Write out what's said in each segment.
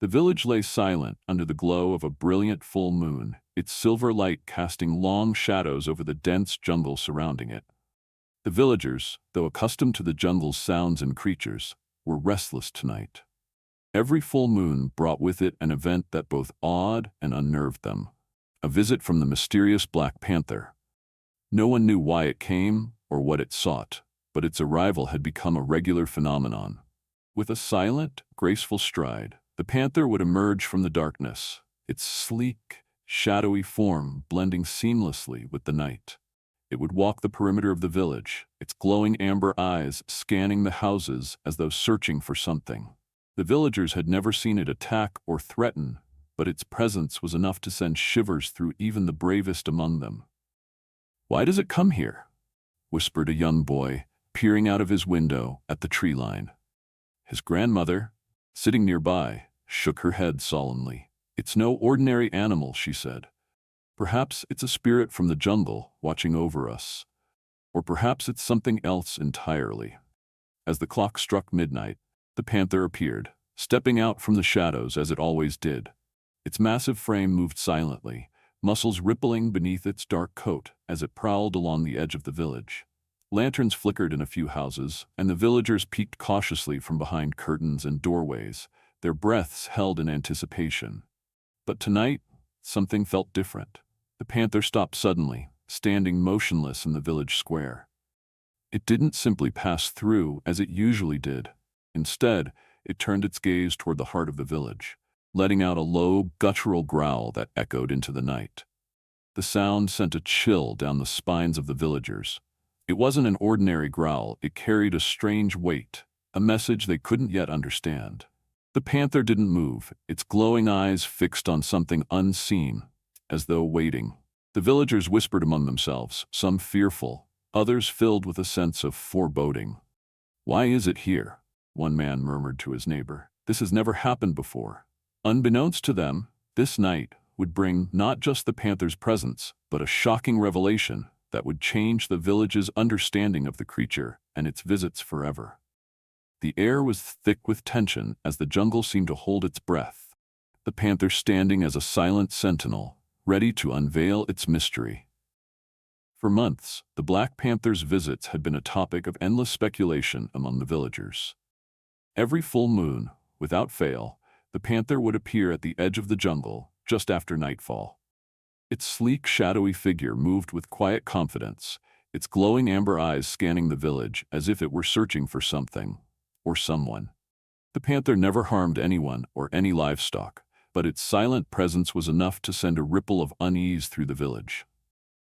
The village lay silent under the glow of a brilliant full moon, its silver light casting long shadows over the dense jungle surrounding it. The villagers, though accustomed to the jungle's sounds and creatures, were restless tonight. Every full moon brought with it an event that both awed and unnerved them. A visit from the mysterious Black Panther. No one knew why it came or what it sought, but its arrival had become a regular phenomenon. With a silent, graceful stride, the panther would emerge from the darkness, its sleek, shadowy form blending seamlessly with the night. It would walk the perimeter of the village, its glowing amber eyes scanning the houses as though searching for something. The villagers had never seen it attack or threaten, but its presence was enough to send shivers through even the bravest among them. "Why does it come here?" whispered a young boy, peering out of his window at the tree line. His grandmother, sitting nearby, shook her head solemnly. "It's no ordinary animal," she said. "Perhaps it's a spirit from the jungle watching over us. Or perhaps it's something else entirely." As the clock struck midnight, the panther appeared, stepping out from the shadows as it always did. Its massive frame moved silently, muscles rippling beneath its dark coat as it prowled along the edge of the village. Lanterns flickered in a few houses, and the villagers peeked cautiously from behind curtains and doorways, their breaths held in anticipation. But tonight, something felt different. The panther stopped suddenly, standing motionless in the village square. It didn't simply pass through as it usually did. Instead, it turned its gaze toward the heart of the village, letting out a low, guttural growl that echoed into the night. The sound sent a chill down the spines of the villagers. It wasn't an ordinary growl, it carried a strange weight, a message they couldn't yet understand. The panther didn't move, its glowing eyes fixed on something unseen, as though waiting. The villagers whispered among themselves, some fearful, others filled with a sense of foreboding. "Why is it here?" one man murmured to his neighbor. "This has never happened before." Unbeknownst to them, this night would bring not just the panther's presence, but a shocking revelation that would change the village's understanding of the creature and its visits forever. The air was thick with tension as the jungle seemed to hold its breath, the panther standing as a silent sentinel, ready to unveil its mystery. For months, the Black Panther's visits had been a topic of endless speculation among the villagers. Every full moon, without fail, the panther would appear at the edge of the jungle just after nightfall. Its sleek, shadowy figure moved with quiet confidence, its glowing amber eyes scanning the village as if it were searching for something or someone. The panther never harmed anyone or any livestock, but its silent presence was enough to send a ripple of unease through the village.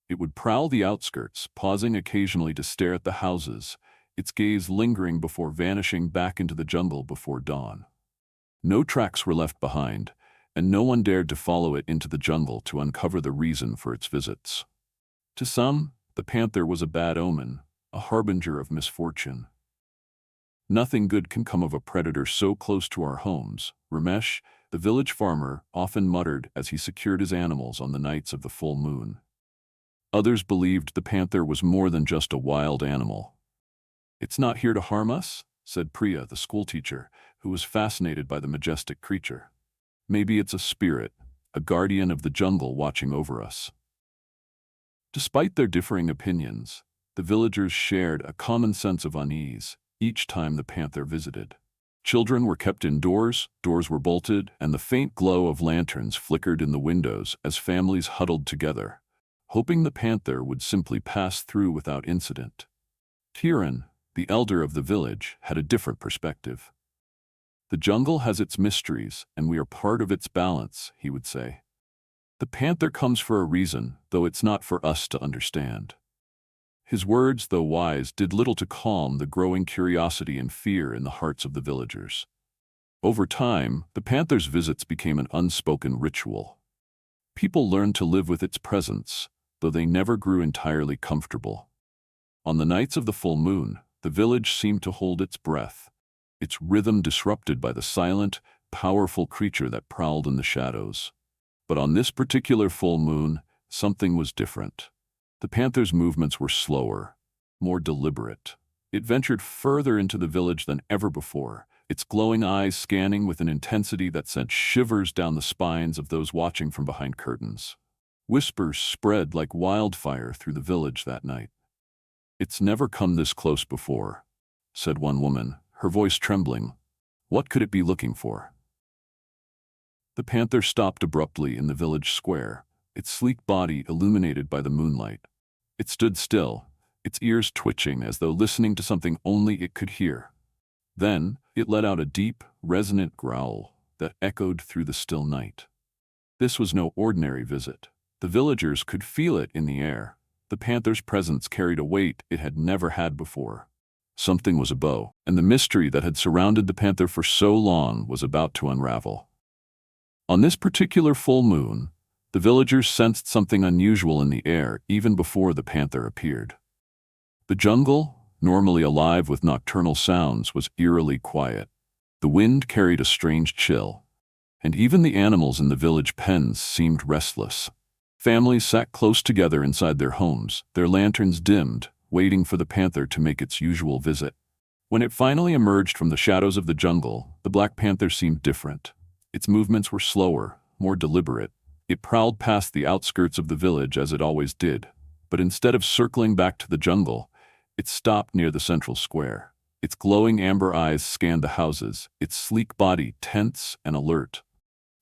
It would prowl the outskirts, pausing occasionally to stare at the houses, its gaze lingering before vanishing back into the jungle before dawn. No tracks were left behind, and no one dared to follow it into the jungle to uncover the reason for its visits. To some, the panther was a bad omen, a harbinger of misfortune. "Nothing good can come of a predator so close to our homes," Ramesh, the village farmer, often muttered as he secured his animals on the nights of the full moon. Others believed the panther was more than just a wild animal. "It's not here to harm us," said Priya, the schoolteacher, who was fascinated by the majestic creature. "Maybe it's a spirit, a guardian of the jungle watching over us." Despite their differing opinions, the villagers shared a common sense of unease each time the panther visited. Children were kept indoors, doors were bolted, and the faint glow of lanterns flickered in the windows as families huddled together, hoping the panther would simply pass through without incident. Kiran, the elder of the village, had a different perspective. "The jungle has its mysteries, and we are part of its balance," he would say. "The panther comes for a reason, though it's not for us to understand." His words, though wise, did little to calm the growing curiosity and fear in the hearts of the villagers. Over time, the panther's visits became an unspoken ritual. People learned to live with its presence, though they never grew entirely comfortable. On the nights of the full moon, the village seemed to hold its breath, its rhythm disrupted by the silent, powerful creature that prowled in the shadows. But on this particular full moon, something was different. The panther's movements were slower, more deliberate. It ventured further into the village than ever before, its glowing eyes scanning with an intensity that sent shivers down the spines of those watching from behind curtains. Whispers spread like wildfire through the village that night. "It's never come this close before," said one woman, her voice trembling. "What could it be looking for?" The panther stopped abruptly in the village square, its sleek body illuminated by the moonlight. It stood still, its ears twitching as though listening to something only it could hear. Then, it let out a deep, resonant growl that echoed through the still night. This was no ordinary visit. The villagers could feel it in the air. The panther's presence carried a weight it had never had before. Something was abo, and the mystery that had surrounded the panther for so long was about to unravel. On this particular full moon, the villagers sensed something unusual in the air even before the panther appeared. The jungle, normally alive with nocturnal sounds, was eerily quiet. The wind carried a strange chill, and even the animals in the village pens seemed restless. Families sat close together inside their homes, their lanterns dimmed, waiting for the panther to make its usual visit. When it finally emerged from the shadows of the jungle, the black panther seemed different. Its movements were slower, more deliberate. It prowled past the outskirts of the village as it always did, but instead of circling back to the jungle, it stopped near the central square. Its glowing amber eyes scanned the houses, its sleek body tense and alert.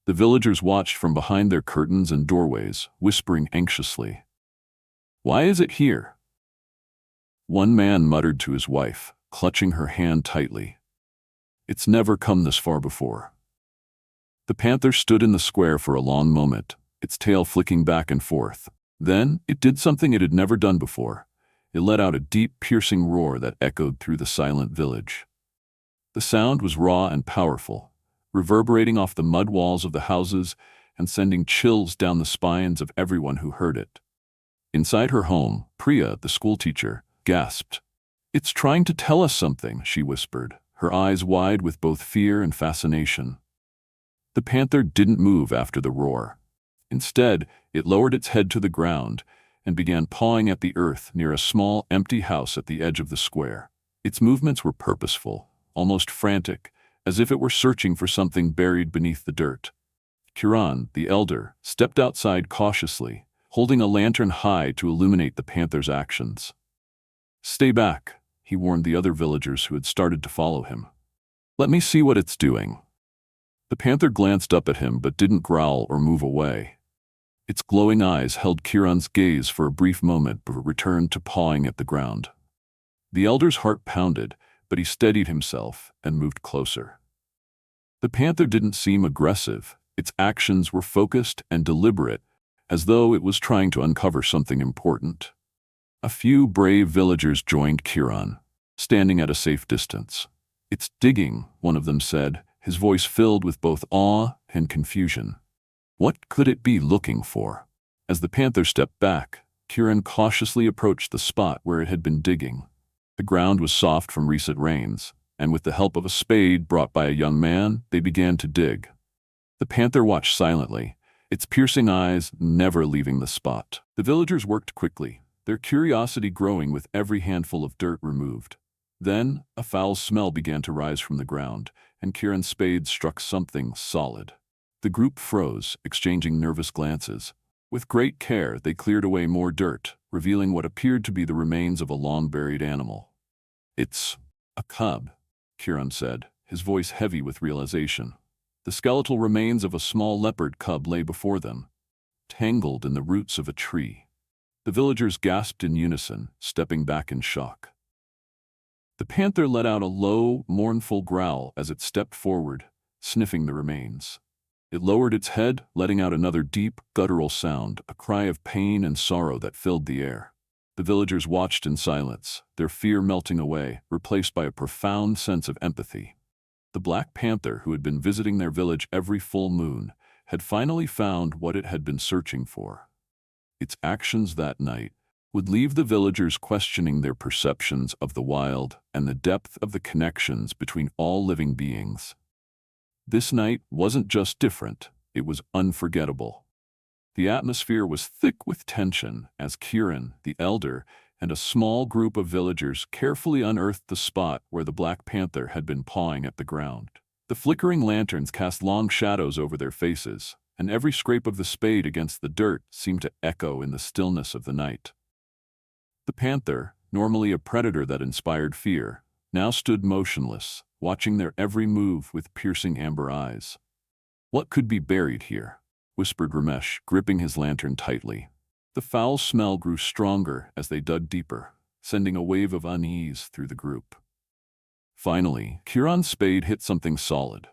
The villagers watched from behind their curtains and doorways, whispering anxiously. "Why is it here?" One man muttered to his wife, clutching her hand tightly. "It's never come this far before." The panther stood in the square for a long moment, its tail flicking back and forth. Then, it did something it had never done before. It let out a deep, piercing roar that echoed through the silent village. The sound was raw and powerful, reverberating off the mud walls of the houses and sending chills down the spines of everyone who heard it. Inside her home, Priya, the schoolteacher, gasped. "It's trying to tell us something," she whispered, her eyes wide with both fear and fascination. The panther didn't move after the roar. Instead, it lowered its head to the ground and began pawing at the earth near a small, empty house at the edge of the square. Its movements were purposeful, almost frantic, as if it were searching for something buried beneath the dirt. Kiran, the elder, stepped outside cautiously, holding a lantern high to illuminate the panther's actions. "Stay back," he warned the other villagers who had started to follow him. "Let me see what it's doing." The panther glanced up at him but didn't growl or move away. Its glowing eyes held Kiran's gaze for a brief moment but returned to pawing at the ground. The elder's heart pounded, but he steadied himself and moved closer. The panther didn't seem aggressive. Its actions were focused and deliberate, as though it was trying to uncover something important. A few brave villagers joined Kiran, standing at a safe distance. "It's digging," one of them said, his voice filled with both awe and confusion. What could it be looking for? As the panther stepped back, Kiran cautiously approached the spot where it had been digging. The ground was soft from recent rains, and with the help of a spade brought by a young man, they began to dig. The panther watched silently, its piercing eyes never leaving the spot. The villagers worked quickly, their curiosity growing with every handful of dirt removed. Then, a foul smell began to rise from the ground, and Kiran's spade struck something solid. The group froze, exchanging nervous glances. With great care, they cleared away more dirt, revealing what appeared to be the remains of a long-buried animal. "It's a cub," Kiran said, his voice heavy with realization. The skeletal remains of a small leopard cub lay before them, tangled in the roots of a tree. The villagers gasped in unison, stepping back in shock. The panther let out a low, mournful growl as it stepped forward, sniffing the remains. It lowered its head, letting out another deep, guttural sound, a cry of pain and sorrow that filled the air. The villagers watched in silence, their fear melting away, replaced by a profound sense of empathy. The black panther, who had been visiting their village every full moon, had finally found what it had been searching for. Its actions that night would leave the villagers questioning their perceptions of the wild and the depth of the connections between all living beings. This night wasn't just different, it was unforgettable. The atmosphere was thick with tension as Kiran, the elder, and a small group of villagers carefully unearthed the spot where the Black Panther had been pawing at the ground. The flickering lanterns cast long shadows over their faces, and every scrape of the spade against the dirt seemed to echo in the stillness of the night. The panther, normally a predator that inspired fear, now stood motionless, watching their every move with piercing amber eyes. "What could be buried here?" whispered Ramesh, gripping his lantern tightly. The foul smell grew stronger as they dug deeper, sending a wave of unease through the group. Finally, Kiran's spade hit something solid.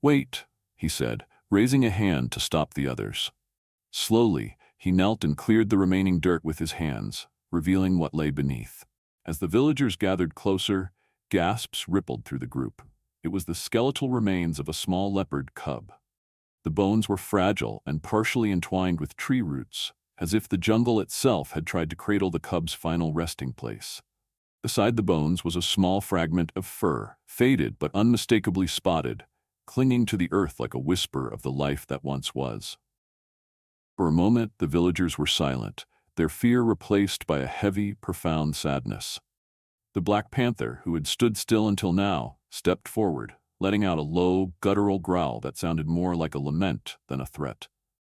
"Wait," he said, raising a hand to stop the others. Slowly, he knelt and cleared the remaining dirt with his hands, revealing what lay beneath. As the villagers gathered closer, gasps rippled through the group. It was the skeletal remains of a small leopard cub. The bones were fragile and partially entwined with tree roots, as if the jungle itself had tried to cradle the cub's final resting place. Beside the bones was a small fragment of fur, faded but unmistakably spotted, clinging to the earth like a whisper of the life that once was. For a moment, the villagers were silent, their fear replaced by a heavy, profound sadness. The Black Panther, who had stood still until now, stepped forward, letting out a low, guttural growl that sounded more like a lament than a threat.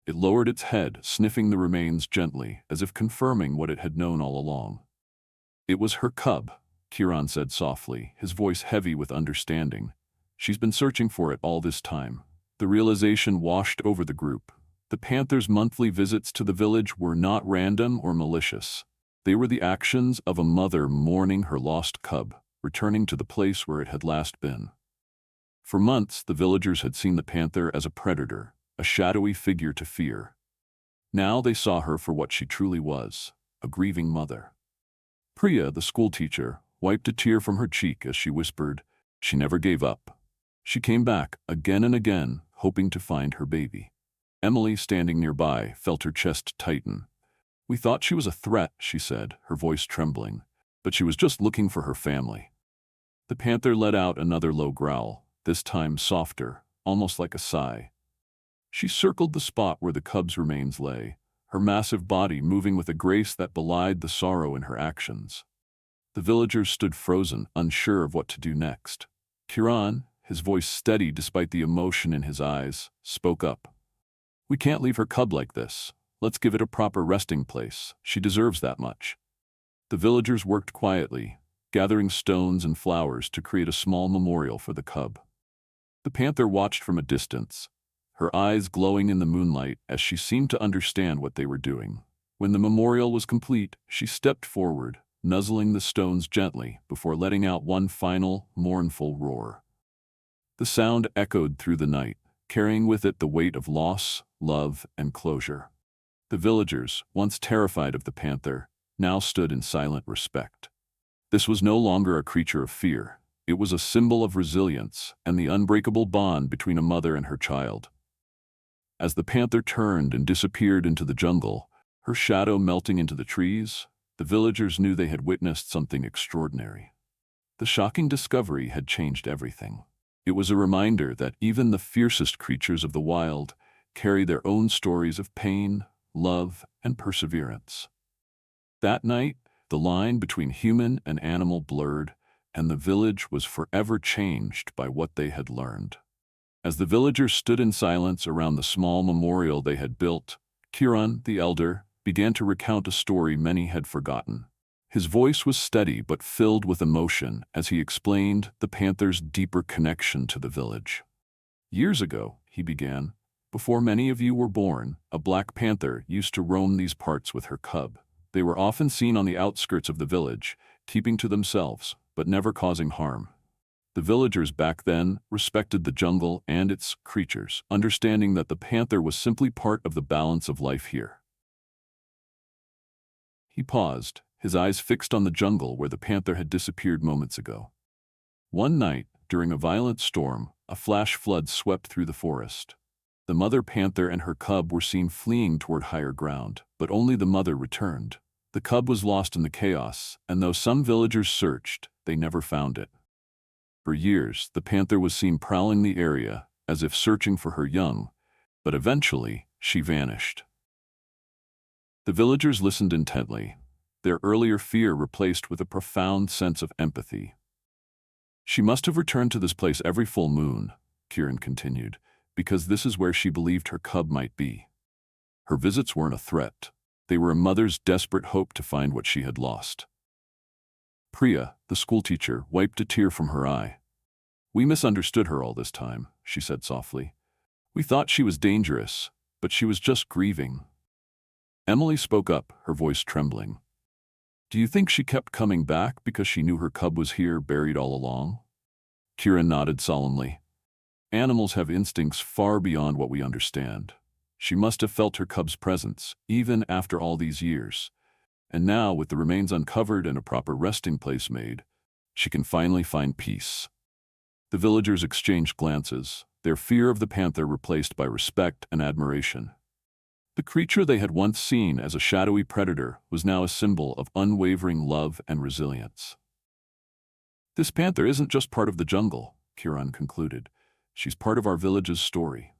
It lowered its head, sniffing the remains gently, as if confirming what it had known all along. "It was her cub," Kiran said softly, his voice heavy with understanding. "She's been searching for it all this time." The realization washed over the group. The panther's monthly visits to the village were not random or malicious. They were the actions of a mother mourning her lost cub, returning to the place where it had last been. For months, the villagers had seen the panther as a predator, a shadowy figure to fear. Now they saw her for what she truly was, a grieving mother. Priya, the schoolteacher, wiped a tear from her cheek as she whispered, "She never gave up. She came back again and again, hoping to find her baby." Emily, standing nearby, felt her chest tighten. "We thought she was a threat," she said, her voice trembling, "but she was just looking for her family." The panther let out another low growl, this time softer, almost like a sigh. She circled the spot where the cub's remains lay, her massive body moving with a grace that belied the sorrow in her actions. The villagers stood frozen, unsure of what to do next. Kiran, his voice steady despite the emotion in his eyes, spoke up. "We can't leave her cub like this. Let's give it a proper resting place. She deserves that much." The villagers worked quietly, gathering stones and flowers to create a small memorial for the cub. The panther watched from a distance, her eyes glowing in the moonlight as she seemed to understand what they were doing. When the memorial was complete, she stepped forward, nuzzling the stones gently before letting out one final, mournful roar. The sound echoed through the night, carrying with it the weight of loss, love, and closure. The villagers, once terrified of the panther, now stood in silent respect. This was no longer a creature of fear. It was a symbol of resilience and the unbreakable bond between a mother and her child. As the panther turned and disappeared into the jungle, her shadow melting into the trees, the villagers knew they had witnessed something extraordinary. The shocking discovery had changed everything. It was a reminder that even the fiercest creatures of the wild carry their own stories of pain, love, and perseverance. That night, the line between human and animal blurred, and the village was forever changed by what they had learned. As the villagers stood in silence around the small memorial they had built, Kiran, the elder, began to recount a story many had forgotten. His voice was steady but filled with emotion as he explained the panther's deeper connection to the village. "Years ago," he began, "before many of you were born, a black panther used to roam these parts with her cub. They were often seen on the outskirts of the village, keeping to themselves, but never causing harm. The villagers back then respected the jungle and its creatures, understanding that the panther was simply part of the balance of life here." He paused, his eyes fixed on the jungle where the panther had disappeared moments ago. One night, during a violent storm, a flash flood swept through the forest. The mother panther and her cub were seen fleeing toward higher ground, but only the mother returned. The cub was lost in the chaos, and though some villagers searched, they never found it. For years, the panther was seen prowling the area, as if searching for her young, but eventually, she vanished. The villagers listened intently, their earlier fear replaced with a profound sense of empathy. She must have returned to this place every full moon, Kieran continued, because this is where she believed her cub might be. Her visits weren't a threat. They were a mother's desperate hope to find what she had lost. Priya, the schoolteacher, wiped a tear from her eye. "We misunderstood her all this time," she said softly. "We thought she was dangerous, but she was just grieving." Emily spoke up, her voice trembling. "Do you think she kept coming back because she knew her cub was here, buried all along?" Kieran nodded solemnly. "Animals have instincts far beyond what we understand. She must have felt her cub's presence, even after all these years. And now, with the remains uncovered and a proper resting place made, she can finally find peace." The villagers exchanged glances, their fear of the panther replaced by respect and admiration. The creature they had once seen as a shadowy predator was now a symbol of unwavering love and resilience. "This panther isn't just part of the jungle," Kieran concluded. "She's part of our village's story.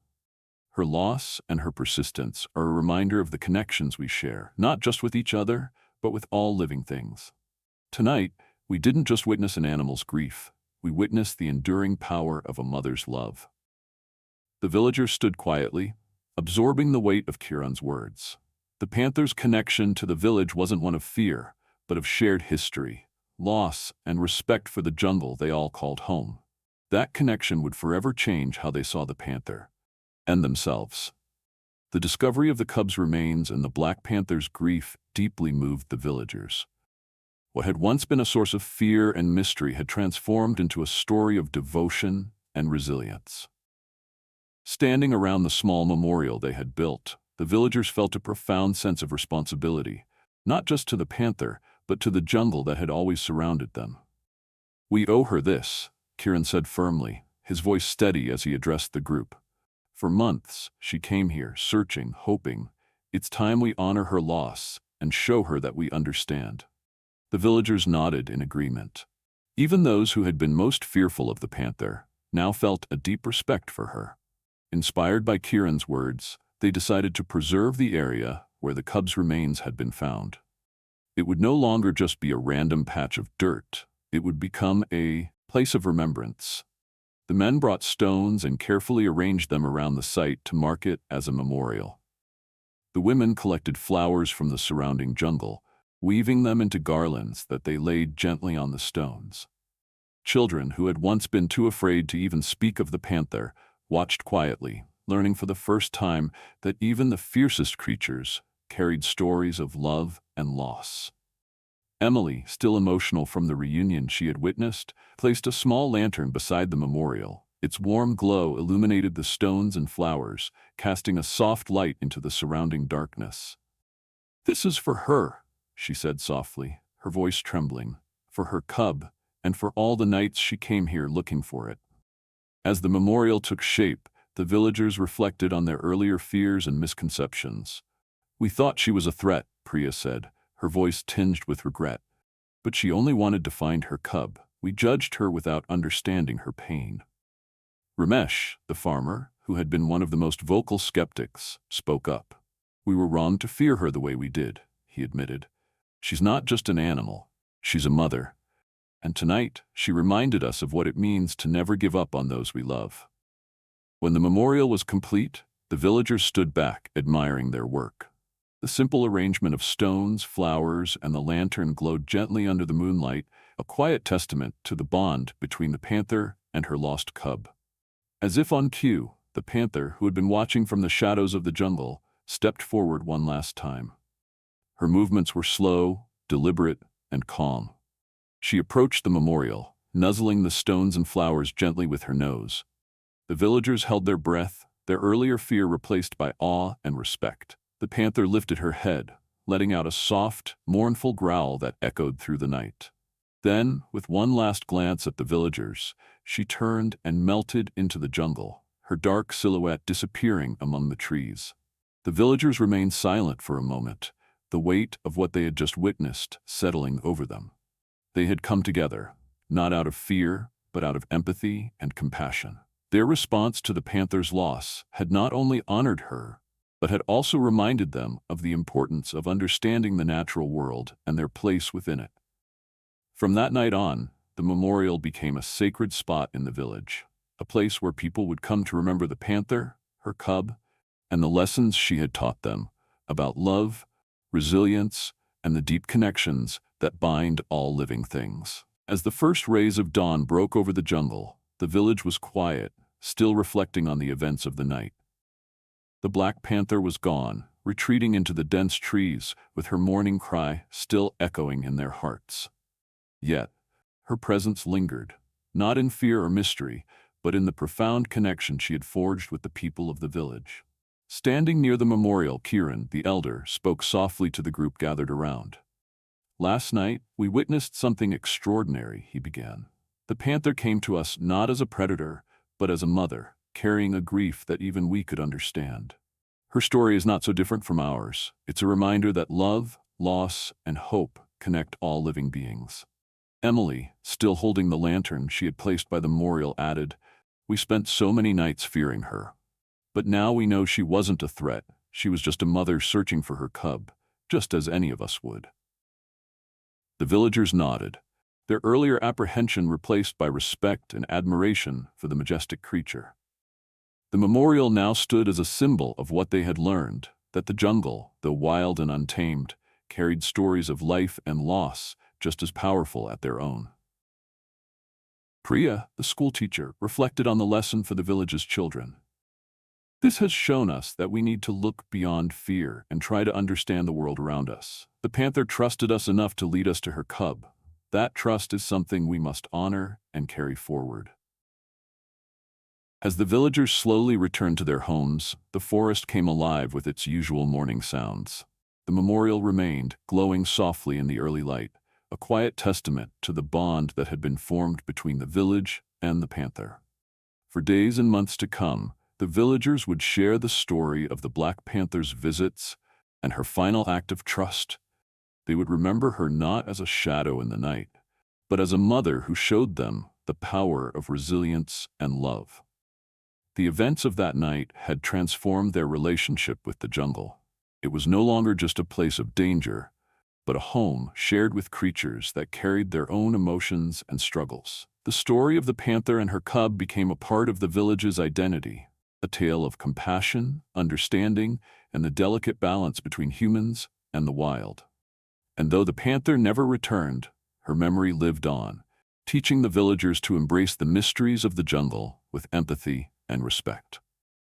Her loss and her persistence are a reminder of the connections we share, not just with each other, but with all living things. Tonight, we didn't just witness an animal's grief, we witnessed the enduring power of a mother's love." The villagers stood quietly, absorbing the weight of Kieran's words. The panther's connection to the village wasn't one of fear, but of shared history, loss, and respect for the jungle they all called home. That connection would forever change how they saw the panther and themselves. The discovery of the cub's remains and the Black Panther's grief deeply moved the villagers. What had once been a source of fear and mystery had transformed into a story of devotion and resilience. Standing around the small memorial they had built, the villagers felt a profound sense of responsibility, not just to the panther, but to the jungle that had always surrounded them. "We owe her this," Kieran said firmly, his voice steady as he addressed the group. "For months, she came here, searching, hoping. It's time we honor her loss and show her that we understand." The villagers nodded in agreement. Even those who had been most fearful of the panther now felt a deep respect for her. Inspired by Kieran's words, they decided to preserve the area where the cub's remains had been found. It would no longer just be a random patch of dirt. It would become a place of remembrance. The men brought stones and carefully arranged them around the site to mark it as a memorial. The women collected flowers from the surrounding jungle, weaving them into garlands that they laid gently on the stones. Children, who had once been too afraid to even speak of the panther, watched quietly, learning for the first time that even the fiercest creatures carried stories of love and loss. Emily, still emotional from the reunion she had witnessed, placed a small lantern beside the memorial. Its warm glow illuminated the stones and flowers, casting a soft light into the surrounding darkness. "This is for her," she said softly, her voice trembling, "for her cub, and for all the nights she came here looking for it." As the memorial took shape, the villagers reflected on their earlier fears and misconceptions. "We thought she was a threat," Priya said, her voice tinged with regret. "But she only wanted to find her cub. We judged her without understanding her pain." Ramesh, the farmer, who had been one of the most vocal skeptics, spoke up. "We were wrong to fear her the way we did," he admitted. "She's not just an animal. She's a mother. And tonight, she reminded us of what it means to never give up on those we love." When the memorial was complete, the villagers stood back, admiring their work. The simple arrangement of stones, flowers, and the lantern glowed gently under the moonlight, a quiet testament to the bond between the panther and her lost cub. As if on cue, the panther, who had been watching from the shadows of the jungle, stepped forward one last time. Her movements were slow, deliberate, and calm. She approached the memorial, nuzzling the stones and flowers gently with her nose. The villagers held their breath, their earlier fear replaced by awe and respect. The panther lifted her head, letting out a soft, mournful growl that echoed through the night. Then, with one last glance at the villagers, she turned and melted into the jungle, her dark silhouette disappearing among the trees. The villagers remained silent for a moment, the weight of what they had just witnessed settling over them. They had come together, not out of fear, but out of empathy and compassion. Their response to the panther's loss had not only honored her, but had also reminded them of the importance of understanding the natural world and their place within it. From that night on, the memorial became a sacred spot in the village, a place where people would come to remember the panther, her cub, and the lessons she had taught them about love, resilience, and the deep connections that bind all living things. As the first rays of dawn broke over the jungle, the village was quiet, still reflecting on the events of the night. The black panther was gone, retreating into the dense trees, with her mourning cry still echoing in their hearts. Yet, her presence lingered, not in fear or mystery, but in the profound connection she had forged with the people of the village. Standing near the memorial, Kieran, the elder, spoke softly to the group gathered around. "Last night, we witnessed something extraordinary," he began. "The panther came to us not as a predator, but as a mother, carrying a grief that even we could understand. Her story is not so different from ours. It's a reminder that love, loss, and hope connect all living beings." Emily, still holding the lantern she had placed by the memorial, added, "We spent so many nights fearing her. But now we know she wasn't a threat. She was just a mother searching for her cub, just as any of us would." The villagers nodded, their earlier apprehension replaced by respect and admiration for the majestic creature. The memorial now stood as a symbol of what they had learned, that the jungle, though wild and untamed, carried stories of life and loss just as powerful at their own. Priya, the schoolteacher, reflected on the lesson for the village's children. "This has shown us that we need to look beyond fear and try to understand the world around us. The panther trusted us enough to lead us to her cub. That trust is something we must honor and carry forward." As the villagers slowly returned to their homes, the forest came alive with its usual morning sounds. The memorial remained, glowing softly in the early light, a quiet testament to the bond that had been formed between the village and the panther. For days and months to come, the villagers would share the story of the Black Panther's visits and her final act of trust. They would remember her not as a shadow in the night, but as a mother who showed them the power of resilience and love. The events of that night had transformed their relationship with the jungle. It was no longer just a place of danger, but a home shared with creatures that carried their own emotions and struggles. The story of the panther and her cub became a part of the village's identity, a tale of compassion, understanding, and the delicate balance between humans and the wild. And though the panther never returned, her memory lived on, teaching the villagers to embrace the mysteries of the jungle with empathy and respect.